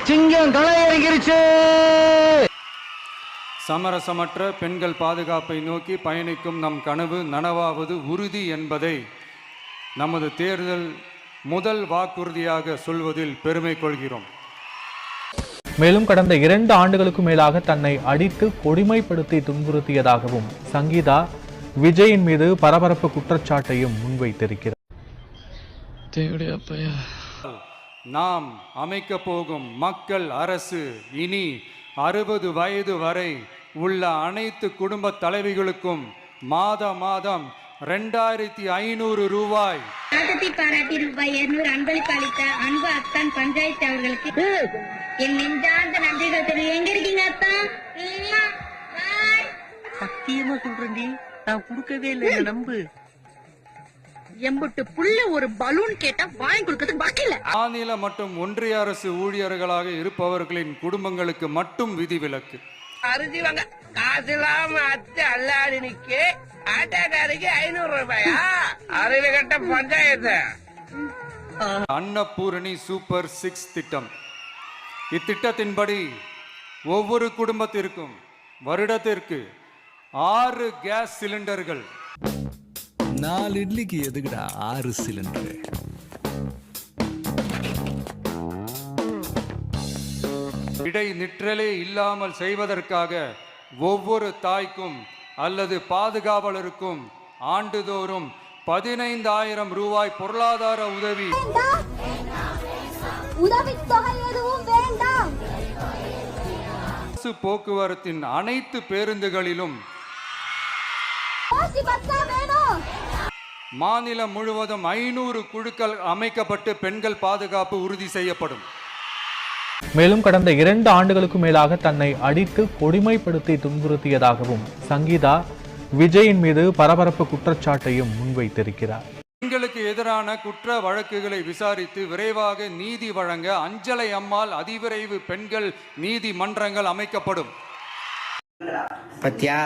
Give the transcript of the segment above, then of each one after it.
சிங்கம் களை இறங்கிருச்சு. சமரசமற்ற பெண்கள் பாதுகாப்பை நோக்கி பயணிக்கும் நம் கனவு நனவாவது உறுதி என்பதை நமது தேர்தல் முதல் வாக்குறுதியாக சொல்வதில் பெருமை கொள்கிறோம். மேலும் கடந்த 2 ஆண்டுகளுக்கு மேலாக தன்னை அடித்து கொடுமைப்படுத்தி துன்புறுத்தியதாகவும் சங்கீதா விஜயின் மீது பரபரப்பு குற்றச்சாட்டையும் முன்வைத்திருக்கிறார். நாம் அமைக்க போகும் மக்கள் அரசு இனி 60 வயது வரை உள்ள அனைத்து குடும்ப தலைவிகளுக்கும் மாதம் 2500 ரூபாய் பாராட்டி ரூபாய் 200 அன்பளிப்பு அளித்த அன்பு அத்தான் பஞ்சாயத்து அவர்களுக்கு என் நெஞ்சார்ந்த நன்றிகள் தெரியும். எங்க இருக்கீங்க அத்தான்? சத்தியமா சொல்றேன், நான் கொடுக்கவே இல்லை, நம்பு. எம்புட்டு புள்ள ஒரு பலூன் கேட்டா வாங்கி கொடுக்கிறதுக்கு பாக்கி இல்ல. மாநில மற்றும் ஒன்றிய அரசு ஊழியர்களாக இருப்பவர்களின் குடும்பங்களுக்கு மட்டும் விதிவிலக்கு. அரிசி வாங்க காசு இல்லாம அத்தை அல்லாடி நிக்க ஆட்டோக்காரருக்கு 500 ரூபாயா? அறிவு கட்ட பஞ்சாயத்து. அன்னபூரணி சூப்பர் 6 திட்டம். இத்திட்டத்தின்படி ஒவ்வொரு குடும்பத்திற்கும் வருடத்திற்கு 6 கேஸ் சிலிண்டர்கள். 4 இட்லிக்கு எதுக்குடா 6 சிலிண்டர்? இடை நிற்றலே இல்லாமல் செய்வதற்காக ஒவ்வொரு தாய்க்கும் அல்லது பாதுகாவலருக்கும் ஆண்டுதோறும் 15,000 ரூபாய் பொருளாதார உதவி. அரசு போக்குவரத்தின் அனைத்து பேருந்துகளிலும் மாநிலம் முழுவதும் 500 குழுக்கள் அமைக்கப்பட்டு பெண்கள் பாதுகாப்பு உறுதி செய்யப்படும். மேலும் கடந்த 2 ஆண்டுகளுக்கு மேலாக தன்னை அடித்து கொடுமைப்படுத்தி துன்புறுத்தியதாகவும் சங்கீதா விஜயின் மீது பரபரப்பு குற்றச்சாட்டையும் முன்வைத்திருக்கிறார். பெண்களுக்கு எதிரான குற்ற வழக்குகளை விசாரித்து விரைவாக நீதி வழங்க அஞ்சலை அம்மாள் அதிவிரைவு பெண்கள் நீதிமன்றங்கள் அமைக்கப்படும். பத்தியா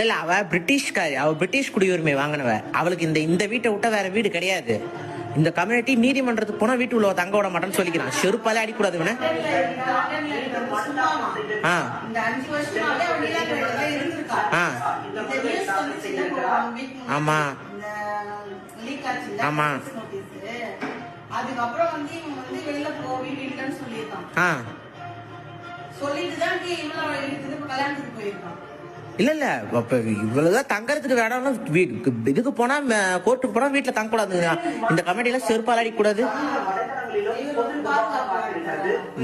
இல்ல அவ பிரிட்டிஷ்காரி, அவ பிரிட்டிஷ் குடியுரிமை வாங்கினவ. அவளுக்கு இந்த வீட்டை விட்ட வேற வீடு கிடையாது. இந்த கம்யூனிட்டி நீதிமன்றத்துக்கு போனா வீட்டு உள்ள தங்க விட மாட்டேன்னு சொல்லிக்கிறான். செருப்பாலே அடிக்கூடாது இவனை. ஆமா ஆமா அதுக்கப்புறம் வந்து இவங்க வந்து வெளில போவின்னு சொல்லியிருக்கான். சொல்லிட்டுதான் கல்யாணத்துக்கு போயிருக்கான். இல்ல இவ்வளவுதான் தங்கறதுக்கு வேணாம்னு இதுக்கு போனா கோர்ட்டுக்கு போனா வீட்டுல தங்க கூடாது. இந்த கமிட்டில செருப்பால் அடிக்க கூடாது.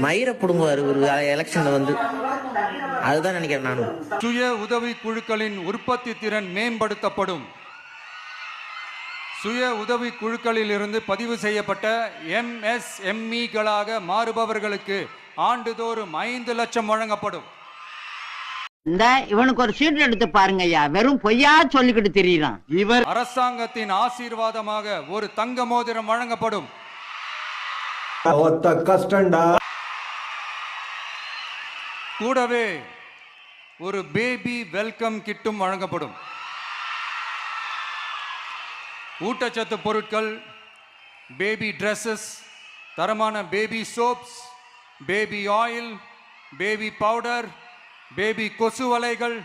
மயிரை புடுங்குவாரு ஒரு எலெக்ஷன்ல வந்து. அதுதான் நினைக்கிறேன் நானும். சுய உதவி குழுக்களின் உற்பத்தி திறன் மேம்படுத்தப்படும். சுய உதவி குழுக்களில் இருந்து பதிவு செய்யப்பட்ட MSMEகளாக மாறுபவர்களுக்கு ஆண்டுதோறும் 5 லட்சம் வழங்கப்படும். இந்த இவனுக்கு ஒரு சீட் எடுத்து பாருங்க ஐயா, வெறும் பொய்யா சொல்லிக்கிட்டு தெரியலாம். இவர் அரசாங்கத்தின் ஆசீர்வாதமாக ஒரு தங்க மோதிரம் வழங்கப்படும். கூடவே ஒரு பேபி வெல்கம் கிட்டும் வழங்கப்படும். ஊட்டச்சத்து பொருட்கள், பேபி ட்ரெஸ்ஸஸ், தரமான baby soaps, baby oil, baby powder, baby கொசு வலைகள்,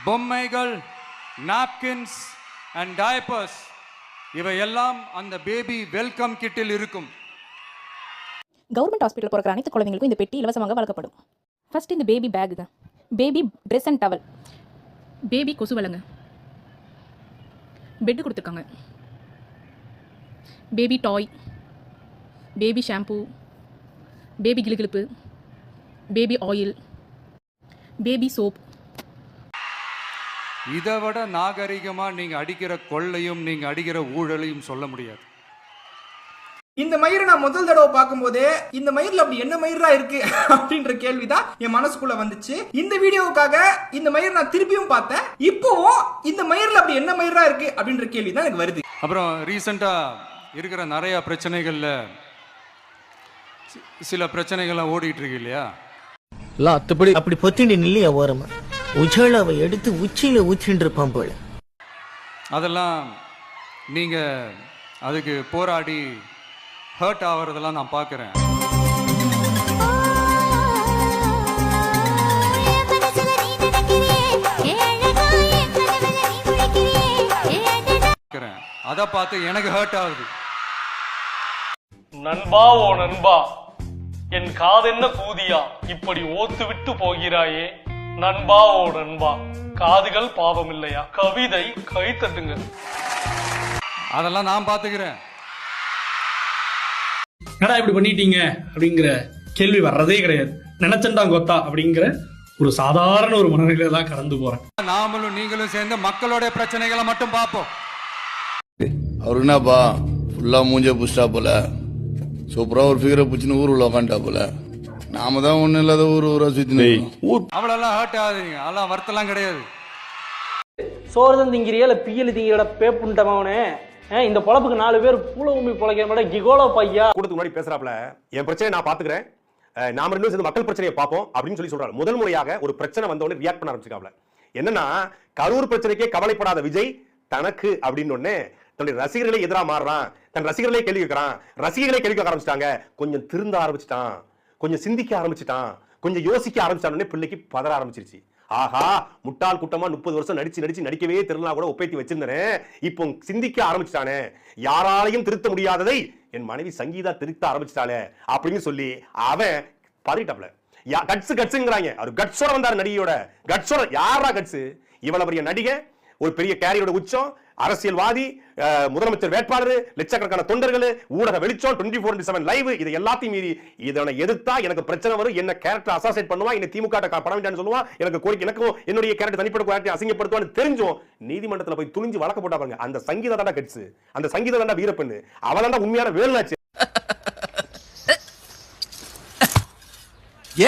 பொம்மைகள், நாப்கின்ஸ் அண்ட் டயப்பர்ஸ் இவையெல்லாம் அந்த பேபி வெல்கம் கிட்டில் இருக்கும். கவர்மெண்ட் ஹாஸ்பிட்டல் பிறக்கிற அனைத்து குழந்தைங்களுக்கும் இந்த பெட்டி இலவசமாக வழங்கப்படும். ஃபர்ஸ்ட் இந்த பேபி பேக் தான், baby dress and towel, baby கொசு வலைங்க, பெட்டு கொடுத்துருக்காங்க, baby toy, baby shampoo, baby கிளுகிளுப்பு, பேபி ஆயில், பேபி சோப். இதை விட நாகரிகமா நீங்க அடிக்கிற கொள்ளையும் நீங்க அடிக்கிற ஊழலையும் சொல்ல முடியாது. இந்த மயிரை நான் முதல் தடவை பார்க்கும்போதே இந்த மயிரில் அப்படி என்ன மயிரா இருக்கு அப்படின்ற கேள்விதான் என் மனசுக்குள்ள வந்துச்சு. இந்த வீடியோவுக்காக இந்த மயிர் நான் திருப்பியும் பார்த்தேன். இப்போவும் இந்த மயிரில் அப்படி என்ன மயிரா இருக்கு அப்படின்ற கேள்விதான் எனக்கு வருது. அப்புறம் ரீசெண்டா இருக்கிற நிறைய பிரச்சனைகள்ல சில பிரச்சனைகள்லாம் ஓடிட்டு இருக்கு இல்லையா? அப்படி பொத்திண்டி நில்லையா ஓரமா, உஜாலாவை எடுத்து உச்சியில ஊற்றின்னு இருப்பான் போல. அதெல்லாம் நீங்க அதுக்கு போராடி ஹர்ட் ஆகிறதெல்லாம் நான் பார்க்குறேன். அதை பார்த்து எனக்கு ஹர்ட் ஆகுது. நண்பா ஓ நண்பா, என் காதென்ன கூதியா இப்படி ஓத்து விட்டு போகிறாயே. நண்பா ஓ நண்பா, காதுகள் பாவம் இல்லையா? கவிதை கை தட்டுங்க. அதெல்லாம் நான் பாத்துக்கிறேன். என்னடா இப்படி பண்ணிட்டீங்க அப்படிங்கிற கேள்வி வர்றதே கிடையாது. நினைச்சண்டா கொத்தா அப்படிங்கிற ஒரு சாதாரண ஒரு மனநிலையில தான் கடந்து போறேன். நாமளும் நீங்களும் சேர்ந்து மக்களோட பிரச்சனைகளை மட்டும் பார்ப்போம். அவருக்கு என்னப்பா ஃபுல்லா மூஞ்ச புஷ்டா போல, சூப்பரா ஒரு ஃபிகரை பிடிச்சின்னு ஊர் உள்ள உக்காண்டா போல. நாம தான் ஒண்ணும் இல்லாத ஊரா சுத்தி. அவ்வளோலாம் ஹர்ட் ஆகுதுங்க, அதெல்லாம் வருத்தலாம் கிடையாது. சோறுதான் திங்கிறியா இல்ல பியல் திங்கிற பேப்புண்டவனே. இந்த பொழப்புக்கு 4 பேர் பூல உமி பொழைக்கிற மாதிரி கிகோலோ பையா கூட்டத்துக்கு முன்னாடி பேசுறாப்ல, என் பிரச்சனை நான் பாத்துக்கிறேன், நாம ரெண்டும் சேர்ந்து மக்கள் பிரச்சனையை பார்ப்போம் அப்படின்னு சொல்லி சொல்றாரு. முதல் முறையாக ஒரு பிரச்சனை வந்தவொடனே ரியாக்ட் பண்ண ஆரம்பிச்சிருக்காப்ல. என்னன்னா, கரூர் பிரச்சனைக்கே கவலைப்படாத விஜய் தனக்கு அப்படின்னு ஒண்ணு தன்னுடைய ரசிகர்களை எதிராக மாறுறான், தன் ரசிகர்களே கேள்வி கேட்கிறான், ரசிகர்களே கேள்வி கேட்க ஆரம்பிச்சிட்டாங்க, கொஞ்சம் திருந்த ஆரம்பிச்சிட்டான், கொஞ்சம் சிந்திக்க ஆரம்பிச்சிட்டான், கொஞ்சம் யோசிக்க ஆரம்பிச்சிட்டான். பிள்ளைக்கு பதற ஆரம்பிச்சிருச்சு. ஆஹா, முட்டாள் கூட்டமா 30 வருஷம் நடிக்கவே தெரியலனா கூட ஒப்பேத்தி வச்சிருந்தேன், இப்போ சிந்திக்க ஆரம்பிச்சிட்டானே, யாராலையும் திருத்த முடியாததை என் மனைவி சங்கீதா திருத்த ஆரம்பிச்சிட்டாளே அப்படின்னு சொல்லி அவன் பதறிட்டாப்ல. கட்ஸுங்கிறாங்க. அவர் கட்ஸோட வந்தாரு, நடிகையோட கட்ஸோட. யாரா கட்ஸ்? இவ்வளவு பெரிய நடிகை, ஒரு பெரிய கேரியரோட உச்சம், அரசியல்வாதி, முதலமைச்சர் வேட்பாளர், லட்சக்கணக்கான தொண்டர்கள், ஊடக வெளிச்சம், 24/7 லைவ், இது எல்லாத்தையும் மீறி இதனை எதிர்த்தா எனக்கு பிரச்சனை வரும், என்ன கேரக்டர் அசாசினேட் பண்ணுவான், என்ன திமுக படம் வேண்டாம்னு சொல்லுவான், எனக்கு கோரிக்கை, எனக்கும் என்னுடைய கேரக்டர் தனிப்பட்ட கேரக்டர் அசிங்கப்படுத்துவான்னு தெரிஞ்சும் நீதிமன்றத்தில் போய் துணிஞ்சு வழக்கு போட்டா பாருங்க. அந்த சங்கீதா தாண்டா கட்ஸ், அந்த சங்கீதா தாண்டா வீரப்பெண்ணு, அவதாண்டா உண்மையான வேலுநாச்சி.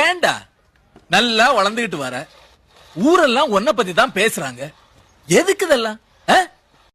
ஏண்டா நல்லா வளர்ந்துகிட்டு வர, ஊரெல்லாம் உன்னை பத்தி தான் பேசுறாங்க, எதுக்கு இதெல்லாம்?